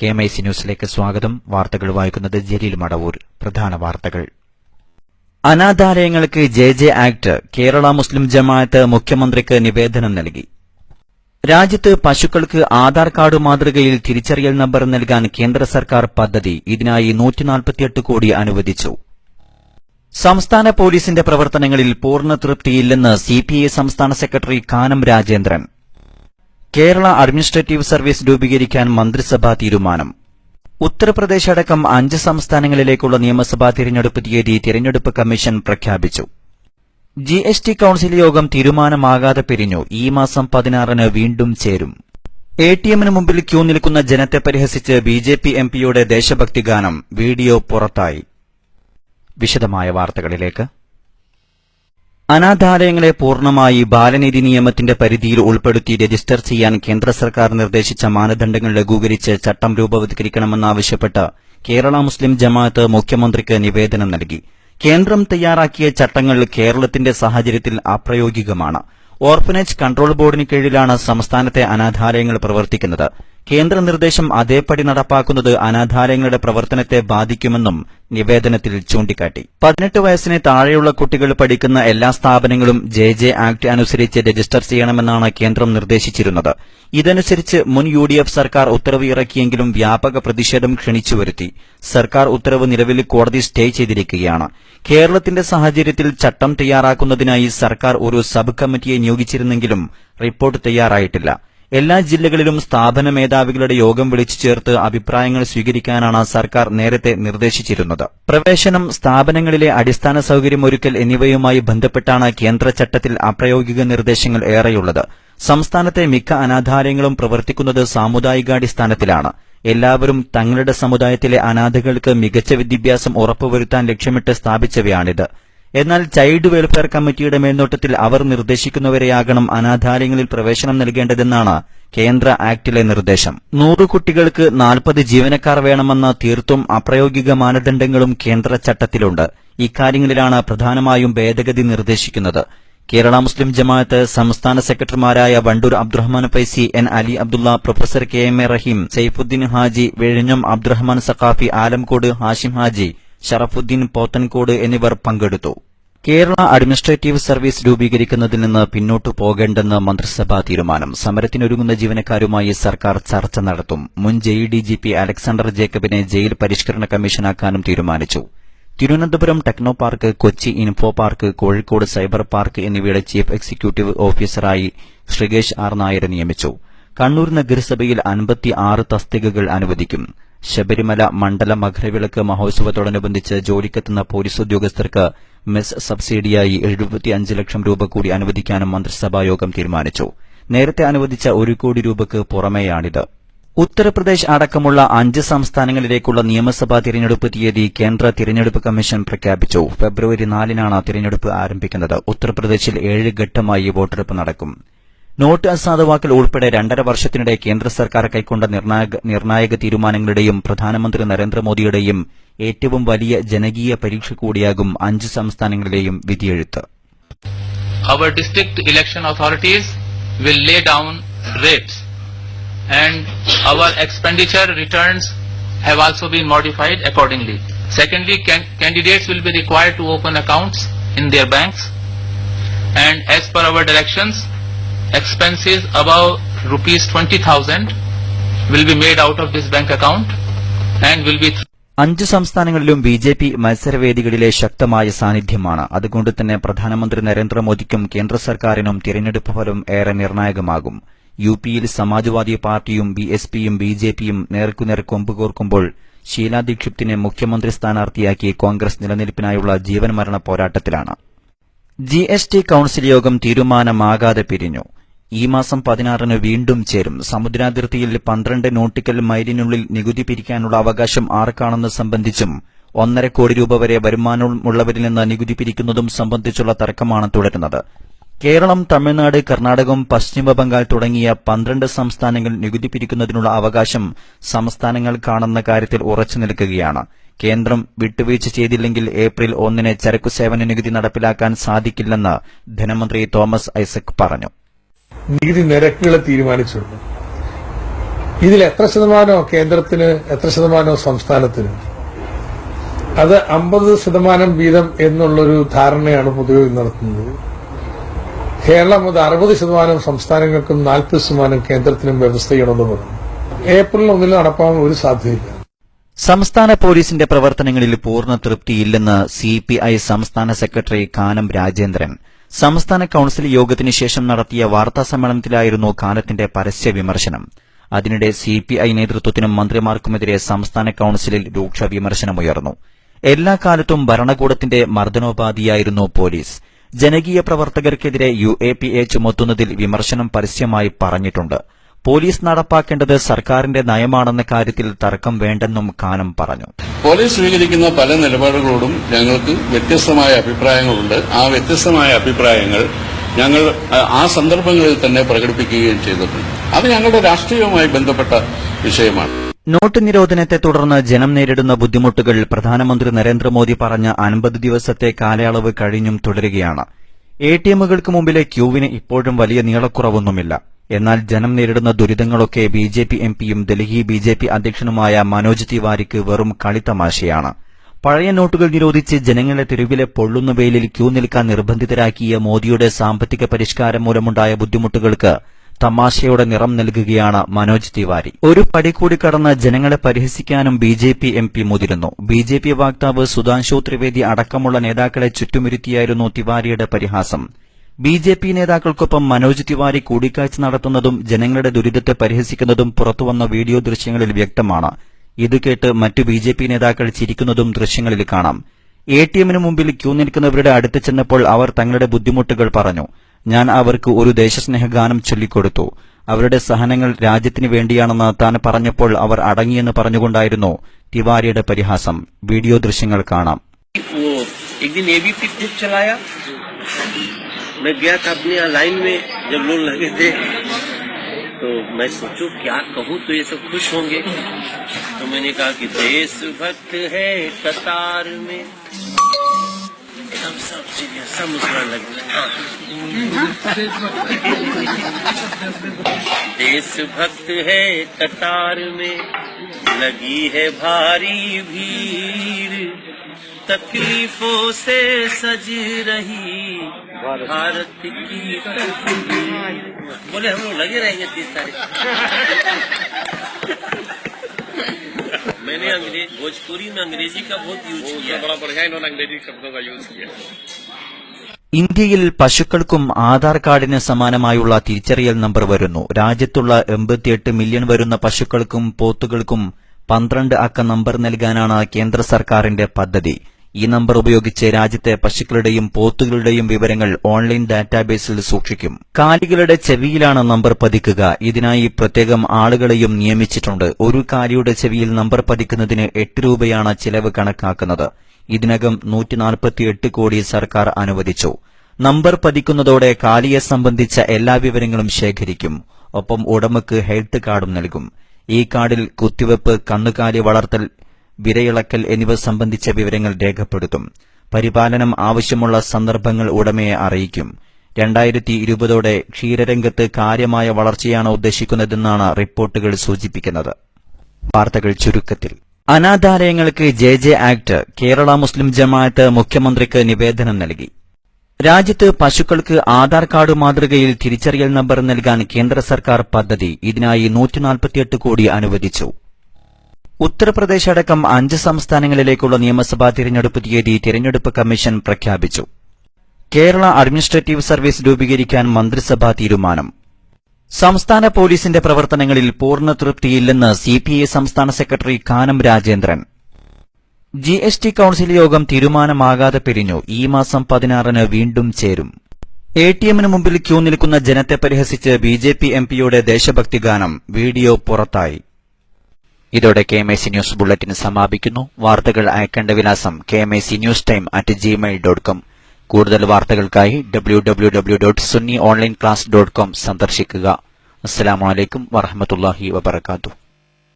KMIC ന്യൂസിലേക്ക് സ്വാഗതം. വാർത്തകൾ വായിക്കുന്നത് ജലീൽ മടവൂർ. പ്രധാന വാർത്തകൾ. അനാഥാലയങ്ങൾക്ക് JJ ആക്ട്. കേരള മുസ്ലിം ജമാഅത്ത് മുഖ്യമന്ത്രിക്ക് നിവേദനം നൽകി. രാജ്യത്ത് പശുക്കൾക്ക് ആധാർ കാർഡ് മാതൃകയിൽ തിരിച്ചറിയൽ നമ്പർ നൽകാൻ കേന്ദ്ര സർക്കാർ പദ്ധതി. ഇതിനായി 148 കോടി അനുവദിച്ചു. സംസ്ഥാന പോലീസിന്റെ പ്രവർത്തനങ്ങളിൽ പൂർണ്ണ തൃപ്തിയില്ലെന്ന് CPI സംസ്ഥാന secretary Kanam Rajendran. Kerala administrative service രൂപീകരിക്കാൻ മന്ത്രിസഭാ തീരുമാനം. ഉത്തർപ്രദേശ് അടക്കം 5 സംസ്ഥാനങ്ങളിലേക്കുള്ള നിയമസഭാ തിരഞ്ഞെടുപ്പ് തീയതി തിരഞ്ഞെടുപ്പ് കമ്മീഷൻ പ്രഖ്യാപിച്ചു. GST കൌൺസിൽ യോഗം തീരുമാനമാകാതെ പിരിഞ്ഞു. ഈ മാസം 16-ന് വീണ്ടും ചേരും. ATMന് മുമ്പിൽ ക്യൂ നിൽക്കുന്ന ജനത്തെ പരിഹസിച്ച് BJP MPയുടെ ദേശഭക്തി ഗാനം. വീഡിയോ പുറത്തായി. വിശദമായ വാർത്തകളിലേക്ക്. അനാഥാലയങ്ങളെ പൂർണ്ണമായി ബാലനീതി നിയമത്തിന്റെ പരിധിയിൽ ഉൾപ്പെടുത്തി രജിസ്റ്റർ ചെയ്യാൻ കേന്ദ്ര സർക്കാർ നിർദ്ദേശിച്ച മാനദണ്ഡങ്ങൾ ലഘൂകരിച്ച് ചട്ടം രൂപവത്കരിക്കണമെന്നാവശ്യപ്പെട്ട് കേരള മുസ്ലിം ജമാഅത്ത് മുഖ്യമന്ത്രിക്ക് നിവേദനം നൽകി. കേന്ദ്രം തയ്യാറാക്കിയ ചട്ടങ്ങൾ കേരളത്തിന്റെ സാഹചര്യത്തിൽ അപ്രായോഗികമാണ്. ഓർഫനേജ് കൺട്രോൾ ബോർഡിന് കീഴിലാണ് സംസ്ഥാനത്തെ അനാഥാലയങ്ങൾ പ്രവർത്തിക്കുന്നത്. കേന്ദ്ര നിർദ്ദേശം അതേപടി നടപ്പാക്കുന്നത് അനാഥാലയങ്ങളുടെ പ്രവർത്തനത്തെ ബാധിക്കുമെന്നും നിവേദനത്തിൽ ചൂണ്ടിക്കാട്ടി. 18 വയസ്സിന് താഴെയുള്ള കുട്ടികൾ പഠിക്കുന്ന എല്ലാ സ്ഥാപനങ്ങളും JJ ആക്ട് അനുസരിച്ച് രജിസ്റ്റർ ചെയ്യണമെന്നാണ് കേന്ദ്രം നിർദ്ദേശിച്ചിരുന്നത്. ഇതനുസരിച്ച് മുൻ UDF സർക്കാർ ഉത്തരവ് ഇറക്കിയെങ്കിലും വ്യാപക പ്രതിഷേധം ക്ഷണിച്ചുവരുത്തി. സർക്കാർ ഉത്തരവ് നിലവിൽ കോടതി സ്റ്റേ ചെയ്തിരിക്കുകയാണ്. കേരളത്തിന്റെ സാഹചര്യത്തിൽ ചട്ടം തയ്യാറാക്കുന്നതിനായി സർക്കാർ ഒരു സബ് കമ്മിറ്റിയെ നിയോഗിച്ചിരുന്നെങ്കിലും റിപ്പോർട്ട് തയ്യാറായിട്ടില്ല. എല്ലാ ജില്ലകളിലും സ്ഥാപന മേധാവികളുടെ യോഗം വിളിച്ചു ചേർത്ത് അഭിപ്രായങ്ങൾ സ്വീകരിക്കാനാണ് സർക്കാർ നേരത്തെ നിർദ്ദേശിച്ചിരുന്നത്. പ്രവേശനം, സ്ഥാപനങ്ങളിലെ അടിസ്ഥാന സൌകര്യമൊരുക്കൽ എന്നിവയുമായി ബന്ധപ്പെട്ടാണ് കേന്ദ്ര ചട്ടത്തിൽ അപ്രായോഗിക നിർദ്ദേശങ്ങൾ ഏറെയുള്ളത്. സംസ്ഥാനത്തെ മിക്ക അനാഥാലയങ്ങളും പ്രവർത്തിക്കുന്നത് സാമുദായികാടിസ്ഥാനത്തിലാണ്. എല്ലാവരും തങ്ങളുടെ സമുദായത്തിലെ അനാഥകൾക്ക് മികച്ച വിദ്യാഭ്യാസം ഉറപ്പുവരുത്താൻ ലക്ഷ്യമിട്ട് സ്ഥാപിച്ചവയാണിത്. എന്നാൽ ചൈൽഡ് വെൽഫെയർ കമ്മിറ്റിയുടെ മേൽനോട്ടത്തിൽ അവർ നിർദ്ദേശിക്കുന്നവരെയാകണം അനാഥാലയങ്ങളിൽ പ്രവേശനം നൽകേണ്ടതെന്നാണ് കേന്ദ്ര ആക്ടിലെ നിർദ്ദേശം. 100 കുട്ടികൾക്ക് 40 ജീവനക്കാർ വേണമെന്ന തീർത്തും അപ്രായോഗിക മാനദണ്ഡങ്ങളും കേന്ദ്ര ചട്ടത്തിലുണ്ട്. ഇക്കാര്യങ്ങളിലാണ് പ്രധാനമായും ഭേദഗതി നിർദ്ദേശിക്കുന്നത്. കേരള മുസ്ലിം ജമാഅത്ത് സംസ്ഥാന സെക്രട്ടറിമാരായ Wandoor Abdurahman Faizi, N. Ali Abdullah, professor KMA Rahim, Saifuddin Haji, വിഴിഞ്ഞം അബ്ദുറഹ്മാൻ സഖാഫി, ആലംകോട് ഹാഷിം ഹാജി, ഷറഫുദ്ദീൻ പോത്തൻകോട് എന്നിവർ പങ്കെടുത്തു. കേരള അഡ്മിനിസ്ട്രേറ്റീവ് സർവീസ് രൂപീകരിക്കുന്നതിൽ നിന്ന് പിന്നോട്ടു പോകേണ്ടെന്ന് മന്ത്രിസഭാ തീരുമാനം. സമരത്തിനൊരുങ്ങുന്ന ജീവനക്കാരുമായി സർക്കാർ ചർച്ച നടത്തും. മുൻ JDGP അലക്സാണ്ടർ ജേക്കബിനെ ജയിൽ പരിഷ്കരണ കമ്മീഷനാക്കാനും തീരുമാനിച്ചു. Thiruvananthapuram techno park, Kochi info park, Kozhikode cyber park എന്നിവയുടെ ചീഫ് എക്സിക്യൂട്ടീവ് ഓഫീസറായി ശ്രീകേഷ് R. നായരെ നിയമിച്ചു. കണ്ണൂർ നഗരസഭയിൽ 56 തസ്തികകൾ അനുവദിക്കും. ശബരിമല മണ്ഡല മകരവിളക്ക് മഹോത്സവത്തോടനുബന്ധിച്ച് ജോലിക്കെത്തുന്ന പോലീസ് ഉദ്യോഗസ്ഥർക്ക് മെസ് സബ്സിഡിയായി 75 ലക്ഷം രൂപ കൂടി അനുവദിക്കാനും മന്ത്രിസഭായോഗം തീരുമാനിച്ചു. നേരത്തെ അനുവദിച്ച 1 കോടി രൂപയ്ക്ക് പുറമെയാണിത്. ഉത്തർപ്രദേശ് അടക്കമുള്ള 5 സംസ്ഥാനങ്ങളിലേക്കുള്ള നിയമസഭാ തിരഞ്ഞെടുപ്പ് തീയതി കേന്ദ്ര തിരഞ്ഞെടുപ്പ് കമ്മീഷൻ പ്രഖ്യാപിച്ചു. ഫെബ്രുവരി 4-നാണ് തിരഞ്ഞെടുപ്പ് ആരംഭിക്കുന്നത്. ഉത്തർപ്രദേശിൽ 7 ഘട്ടമായി വോട്ടെടുപ്പ് നടക്കും. നോട്ട് അസാധുവാക്കൽ ഉൾപ്പെടെ 2.5 വർഷത്തിനിടെ കേന്ദ്ര സർക്കാർ കൈക്കൊണ്ട നിർണായക തീരുമാനങ്ങളുടെയും പ്രധാനമന്ത്രി നരേന്ദ്രമോദിയുടെയും ഏറ്റവും വലിയ ജനകീയ പരീക്ഷ കൂടിയാകും 5 സംസ്ഥാനങ്ങളിലെയും വിധിയെഴുത്ത്. Our district election authorities will lay down rates and our expenditure returns have also been modified accordingly. Secondly, candidates will be required to open accounts in their banks, and as per our directions, expenses above rupees 20,000 will be made out of this bank account and will be 5 സംസ്ഥാനങ്ങളിലും BJP മത്സരവേദികളിലെ ശക്തമായ സാന്നിധ്യമാണ്. അതുകൊണ്ടുതന്നെ പ്രധാനമന്ത്രി നരേന്ദ്രമോദിക്കും കേന്ദ്ര സർക്കാരിനും തിരഞ്ഞെടുപ്പ് ഫലം ഏറെ നിർണായകമാകും. UPയിൽ സമാജ്വാദി പാർട്ടിയും BSPയും BJPയും നേർക്കുനേർ കൊമ്പുകോർക്കുമ്പോൾ ഷീലാ ദീക്ഷിത്തിനെ മുഖ്യമന്ത്രി സ്ഥാനാർത്ഥിയാക്കി കോൺഗ്രസ് നിലനിൽപ്പിനായുള്ള ജീവൻ മരണ പോരാട്ടത്തിലാണ്. GST കൌൺസിൽ യോഗം തീരുമാനമാകാതെ പിരിഞ്ഞു. ഈ മാസം 16-ന് വീണ്ടും ചേരും. സമുദ്രാതിർത്തിയിൽ 12 നോട്ടിക്കൽ മൈലിനുള്ളിൽ നികുതി പിരിക്കാനുള്ള അവകാശം ആർക്കാണെന്ന് സംബന്ധിച്ചും 1.5 കോടി രൂപ വരെ വരുമാനമുള്ളവരിൽ നിന്ന് നികുതി പിരിക്കുന്നതും സംബന്ധിച്ചുള്ള തർക്കമാണ് തുടരുന്നത്. കേരളം, തമിഴ്നാട്, കർണാടകം, പശ്ചിമബംഗാൾ തുടങ്ങിയ 12 സംസ്ഥാനങ്ങൾ നികുതി പിരിക്കുന്നതിനുള്ള അവകാശം സംസ്ഥാനങ്ങൾക്കാണെന്ന കാര്യത്തിൽ ഉറച്ചു നിൽക്കുകയാണ്. കേന്ദ്രം വിട്ടുവീഴ്ച ചെയ്തില്ലെങ്കിൽ ഏപ്രിൽ 1-ന് ചരക്കു സേവന നികുതി നടപ്പിലാക്കാൻ സാധിക്കില്ലെന്ന് ധനമന്ത്രി തോമസ് ഐസക് പറഞ്ഞു. നികുതി നിരക്കുകൾ തീരുമാനിച്ചിട്ടുണ്ട്. ഇതിൽ എത്ര ശതമാനോ കേന്ദ്രത്തിന്, എത്ര ശതമാനോ സംസ്ഥാനത്തിന്, അത് 50% വീതം എന്നുള്ളൊരു ധാരണയാണ് പൊതുവെ നടത്തുന്നത്. കേരളം അത് 60% സംസ്ഥാനങ്ങൾക്കും 40% കേന്ദ്രത്തിനും വ്യവസ്ഥ ചെയ്യണമെന്ന് പറഞ്ഞു. ഏപ്രിൽ 1 നടപ്പാൻ ഒരു സാധ്യതയില്ല. സംസ്ഥാന പോലീസിന്റെ പ്രവർത്തനങ്ങളിൽ പൂർണ്ണ തൃപ്തിയില്ലെന്ന് സിപിഐ സംസ്ഥാന സെക്രട്ടറി കാനം രാജേന്ദ്രൻ. സംസ്ഥാന കൌൺസിൽ യോഗത്തിന് ശേഷം നടത്തിയ വാർത്താസമ്മേളനത്തിലായിരുന്നു കാനത്തിന്റെ പരസ്യ വിമർശനം. അതിനിടെ സിപിഐ നേതൃത്വത്തിനും മന്ത്രിമാർക്കുമെതിരെ സംസ്ഥാന കൌൺസിലിൽ രൂക്ഷ വിമർശനമുയർന്നു. എല്ലാ കാലത്തും ഭരണകൂടത്തിന്റെ മർദ്ദനോപാധിയായിരുന്നു പോലീസ്. ജനകീയ പ്രവർത്തകർക്കെതിരെ UAPA ചുമത്തുന്നതിൽ വിമർശനം പരസ്യമായി പറഞ്ഞിട്ടുണ്ട്. പോലീസ് നടപ്പാക്കേണ്ടത് സർക്കാരിന്റെ നയമാണെന്ന കാര്യത്തിൽ തർക്കം വേണ്ടെന്നും കാനം പറഞ്ഞു. പോലീസ് സ്വീകരിക്കുന്ന പല നിലപാടുകളോടും ഞങ്ങൾക്ക് വ്യത്യസ്തമായ അഭിപ്രായങ്ങളുണ്ട്. ആ വ്യത്യസ്തമായ അഭിപ്രായങ്ങൾ ഞങ്ങൾ ആ സന്ദർഭങ്ങളിൽ തന്നെ പ്രകടിപ്പിക്കുകയും ചെയ്തിട്ടുണ്ട്. അത് ഞങ്ങളുടെ രാഷ്ട്രീയവുമായി ബന്ധപ്പെട്ട വിഷയമാണ്. നോട്ട് നിരോധനത്തെ തുടർന്ന് ജനം നേരിടുന്ന ബുദ്ധിമുട്ടുകൾ പ്രധാനമന്ത്രി നരേന്ദ്രമോദി പറഞ്ഞ 50 ദിവസത്തെ കാലയളവ് കഴിഞ്ഞും തുടരുകയാണ്. ATMകൾക്ക് മുമ്പിലെ ക്യൂവിന് ഇപ്പോഴും വലിയ നീളക്കുറവൊന്നുമില്ല. എന്നാൽ ജനം നേരിടുന്ന ദുരിതങ്ങളൊക്കെ BJP MPയും ഡൽഹി BJP അധ്യക്ഷനുമായ മനോജ് തിവാരിക്ക് വെറും കളിത്തമാശയാണ്. പഴയ നോട്ടുകൾ നിരോധിച്ച് ജനങ്ങളെ തെരുവിലെ പൊള്ളുന്ന വെയിലിൽ ക്യൂ നിൽക്കാൻ നിർബന്ധിതരാക്കിയ മോദിയുടെ സാമ്പത്തിക പരിഷ്കാരം മൂലമുണ്ടായ ബുദ്ധിമുട്ടുകൾക്ക് തമാശയുടെ നിറം നൽകുകയാണ് മനോജ് തിവാരി. ഒരു പടി കൂടി കടന്ന് ജനങ്ങളെ പരിഹസിക്കാനും BJP MP മുതിരുന്നു. BJP വക്താവ് സുധാൻശു ത്രിവേദി അടക്കമുള്ള നേതാക്കളെ ചുറ്റുമിരുത്തിയായിരുന്നു തിവാരിയുടെ പരിഹാസം. BJP നേതാക്കൾക്കൊപ്പം മനോജ് തിവാരി കൂടിക്കാഴ്ച നടത്തുന്നതും ജനങ്ങളുടെ ദുരിതത്തെ പരിഹസിക്കുന്നതും പുറത്തുവന്ന വീഡിയോ ദൃശ്യങ്ങളിൽ വ്യക്തമാണ്. ഇത് കേട്ട് മറ്റു BJP നേതാക്കൾ ചിരിക്കുന്നതും ദൃശ്യങ്ങളിൽ കാണാം. ATMന് മുമ്പിൽ ക്യൂ നിൽക്കുന്നവരുടെ അടുത്ത് ചെന്നപ്പോൾ അവർ തങ്ങളുടെ ബുദ്ധിമുട്ടുകൾ പറഞ്ഞു. ഞാൻ അവർക്ക് ഒരു ദേശസ്നേഹഗാനം ചൊല്ലിക്കൊടുത്തു. അവരുടെ സഹനങ്ങൾ രാജ്യത്തിന് വേണ്ടിയാണെന്ന് താൻ പറഞ്ഞപ്പോൾ അവർ അടങ്ങിയെന്ന് പറഞ്ഞുകൊണ്ടായിരുന്നു തിവാരിയുടെ പരിഹാസം. വീഡിയോ ദൃശ്യങ്ങൾ കാണാം. मैं गया था अपने लाइन में, जब लोग लगे थे तो मैं सोचूं क्या कहूँ तो ये सब खुश होंगे, तो मैंने कहा कि देशभक्त है कतार में, सब मुस्कुराने लगे. देशभक्त है कतार में लगी है भारी भीड़, तकलीफों से सज रही भारत की तस्वीर. बोले हम लोग लगे रहेंगे 30 तारीख. मैंने भोजपुरी में अंग्रेजी का बहुत यूज किया. बड़ा बढ़िया इन्होंने अंग्रेजी शब्दों का यूज किया. ഇന്ത്യയിൽ പശുക്കൾക്കും ആധാർ കാർഡിന് സമാനമായുള്ള തിരിച്ചറിയൽ നമ്പർ വരുന്നു. രാജ്യത്തുള്ള 88 മില്യൺ വരുന്ന പശുക്കൾക്കും പോത്തുകൾക്കും 12 അക്ക നമ്പർ നൽകാനാണ് കേന്ദ്ര സർക്കാരിന്റെ പദ്ധതി. ഈ നമ്പർ ഉപയോഗിച്ച് രാജ്യത്തെ പശുക്കളുടെയും പോത്തുകളുടെയും വിവരങ്ങൾ ഓൺലൈൻ ഡാറ്റാബേസിൽ സൂക്ഷിക്കും. കാലികളുടെ ചെവിയിലാണ് നമ്പർ പതിക്കുക. ഇതിനായി പ്രത്യേകം ആളുകളെയും നിയമിച്ചിട്ടുണ്ട്. ഒരു കാലിയുടെ ചെവിയിൽ നമ്പർ പതിക്കുന്നതിന് 8 രൂപയാണ് ചിലവ് കണക്കാക്കുന്നത്. ഇതിനകം 148 കോടി സർക്കാർ അനുവദിച്ചു. നമ്പർ പതിക്കുന്നതോടെ കാലിയെ സംബന്ധിച്ച എല്ലാ വിവരങ്ങളും ശേഖരിക്കും. ഒപ്പം ഉടമയ്ക്ക് ഹെൽത്ത് കാർഡും നൽകും. ഈ കാർഡിൽ കുത്തിവെപ്പ്, കന്നുകാലി വളർത്തൽ, വിരയിളക്കൽ എന്നിവ സംബന്ധിച്ച വിവരങ്ങൾ രേഖപ്പെടുത്തും. പരിപാലനം ആവശ്യമുള്ള സന്ദർഭങ്ങൾ ഉടമയെ അറിയിക്കും. 2020ഓടെ ക്ഷീരരംഗത്ത് കാര്യമായ വളർച്ചയാണ് ഉദ്ദേശിക്കുന്നതെന്നാണ് റിപ്പോർട്ടുകൾ സൂചിപ്പിക്കുന്നത്. വാർത്തകൾ ചുരുക്കത്തിൽ. അനാഥാലയങ്ങൾക്ക് JJ ആക്ട്. കേരള മുസ്ലിം ജമാഅത്ത് മുഖ്യമന്ത്രിക്ക് നിവേദനം നൽകി. രാജ്യത്ത് പശുക്കൾക്ക് ആധാർ കാർഡ് മാതൃകയിൽ തിരിച്ചറിയൽ നമ്പർ നൽകാൻ കേന്ദ്ര സർക്കാർ പദ്ധതി. ഇതിനായി 148 കോടി അനുവദിച്ചു. ഉത്തർപ്രദേശ് അടക്കം 5 സംസ്ഥാനങ്ങളിലേക്കുള്ള നിയമസഭാ തിരഞ്ഞെടുപ്പ് തീയതി തിരഞ്ഞെടുപ്പ് കമ്മീഷൻ പ്രഖ്യാപിച്ചു. കേരള അഡ്മിനിസ്ട്രേറ്റീവ് സർവീസ് രൂപീകരിക്കാൻ മന്ത്രിസഭാ തീരുമാനം. സംസ്ഥാന പോലീസിന്റെ പ്രവർത്തനങ്ങളിൽ പൂർണ്ണ തൃപ്തിയില്ലെന്ന് CPI സംസ്ഥാന secretary Kanam Rajendran. GST council യോഗം തീരുമാനമാകാതെ പിരിഞ്ഞു. ഈ മാസം 16-ന് വീണ്ടും ചേരും. ATMന് മുമ്പിൽ ക്യൂ നിൽക്കുന്ന ജനത്തെ പരിഹസിച്ച് BJP MPയുടെ ദേശഭക്തി ഗാനം. വീഡിയോ പുറത്തായി. ഇതോടെ KMAC ന്യൂസ് ബുള്ളറ്റിൻ സമാപിക്കുന്നു. വാർത്തകൾ അയക്കേണ്ട വിലാസം kmacnewstime@gmail.com. കൂടുതൽ വാർത്തകൾക്കായി www.sunnyonlineclass.com സന്ദർശിക്കുക. അസ്സലാമു അലൈക്കും വറഹ്മത്തുള്ളാഹി വബറകാതുഹു.